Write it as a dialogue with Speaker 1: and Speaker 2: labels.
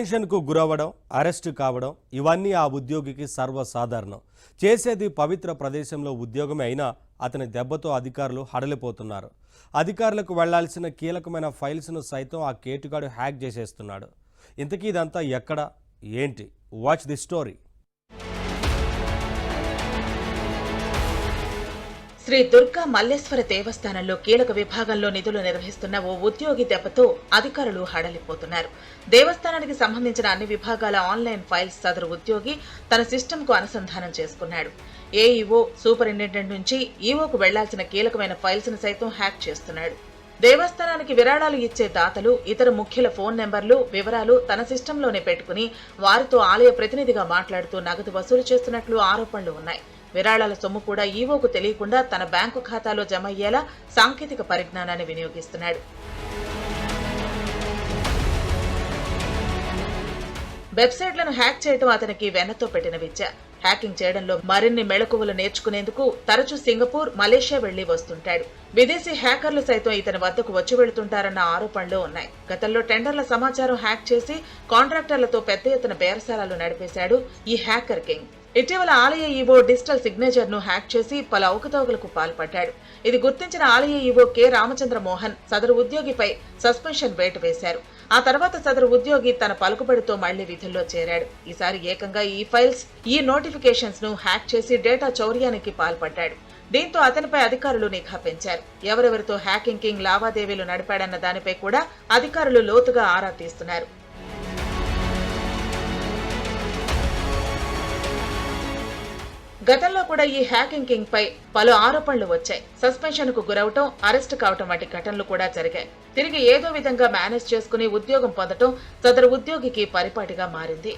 Speaker 1: టెన్షన్కు గురవడం, arrest కావడం ఇవన్నీ ఆ ఉద్యోగికి సర్వసాధారణం. చేసేది పవిత్ర ప్రదేశంలో ఉద్యోగమే అయినా అతని దెబ్బతో అధికారులు హడలిపోతున్నారు. అధికారులకు వెళ్లాల్సిన కీలకమైన ఫైల్స్ను సైతం ఆ కేటుగాడు హ్యాక్ చేసేస్తున్నాడు. ఇంతకీ ఇదంతా ఎక్కడ, ఏంటి? Watch the story.
Speaker 2: Shri Durga Malleswara దేవస్థానంలో కీలక విభాగంలో నిధులు నిర్వహిస్తున్న ఓ ఉద్యోగి దెబ్బతో అధికారులు హడలిపోతున్నారు. దేవస్థానానికి సంబంధించిన అన్ని విభాగాల ఆన్లైన్ ఫైల్స్ సదరు ఉద్యోగి తన సిస్టంకు అనుసంధానం చేసుకున్నాడు. ఏఈఓ, సూపరింటెండెంట్ నుంచి ఈఓకు వెళ్లాల్సిన కీలకమైన ఫైల్స్ ను సైతం హ్యాక్ చేస్తున్నాడు. దేవస్థానానికి విరాళాలు ఇచ్చే దాతలు, ఇతర ముఖ్యుల ఫోన్ నెంబర్లు, వివరాలు తన సిస్టంలోనే పెట్టుకుని వారితో ఆలయ ప్రతినిధిగా మాట్లాడుతూ నగదు వసూలు చేస్తున్నట్లు ఆరోపణలు ఉన్నాయి. విరాళాల సొమ్ము కూడా ఈవోకు తెలియకుండా తన బ్యాంకు ఖాతాలో జమ అయ్యేలా సాంకేతిక పరిజ్ఞానాన్ని వినియోగిస్తున్నాడు. వెబ్సైట్లను హ్యాక్ చేయడం అతనికి వెన్నతో పెట్టిన విద్య. హ్యాకింగ్ చేయడంలో మరిన్ని మెళకువలు నేర్చుకునేందుకు తరచూ సింగపూర్, మలేషియా వెళ్లి వస్తుంటాడు. విదేశీ హ్యాకర్లు సైతం ఇతని వద్దకు వచ్చి వెళుతుంటారన్న ఆరోపణలు ఉన్నాయి. గతంలో టెండర్ల సమాచారం హ్యాక్ చేసి కాంట్రాక్టర్లతో పెద్ద ఎత్తున బేరసారాలు నడిపేశాడు ఈ హ్యాకర్ కింగ్. ఇటీవల ఆలయ ఈవో డిజిటల్ సిగ్నేచర్ ను హ్యాక్ చేసి పలు అవకతవకలకు పాల్పడ్డాడు. ఇది గుర్తించిన ఆలయ ఈవో కె రామచంద్ర మోహన్ సదరు ఉద్యోగిపై సస్పెన్షన్ వేటు వేశారు. ఆ తర్వాత సదరు ఉద్యోగి తన పలుకుబడితో మళ్లీ విధుల్లో చేరాడు. ఈసారి ఏకంగా ఈ ఫైల్స్, ఈ నోటిఫికేషన్స్ ను హ్యాక్ చేసి డేటా చౌర్యానికి పాల్పడ్డాడు. దీంతో అతనిపై అధికారులు నిఘా పెంచారు. ఎవరెవరితో హ్యాకింగ్ కింగ్ లావాదేవీలు నడిపాడన్న దానిపై కూడా అధికారులు లోతుగా ఆరా తీస్తున్నారు. గతంలో కూడా ఈ హ్యాకింగ్ కింగ్ పై పలు ఆరోపణలు వచ్చాయి. సస్పెన్షన్ కు గురవటం, అరెస్ట్ కావటం వంటి ఘటనలు కూడా జరిగాయి. తిరిగి ఏదో విధంగా మేనేజ్ చేసుకుని ఉద్యోగం పొందటం సదరు ఉద్యోగికి పరిపాటిగా మారింది.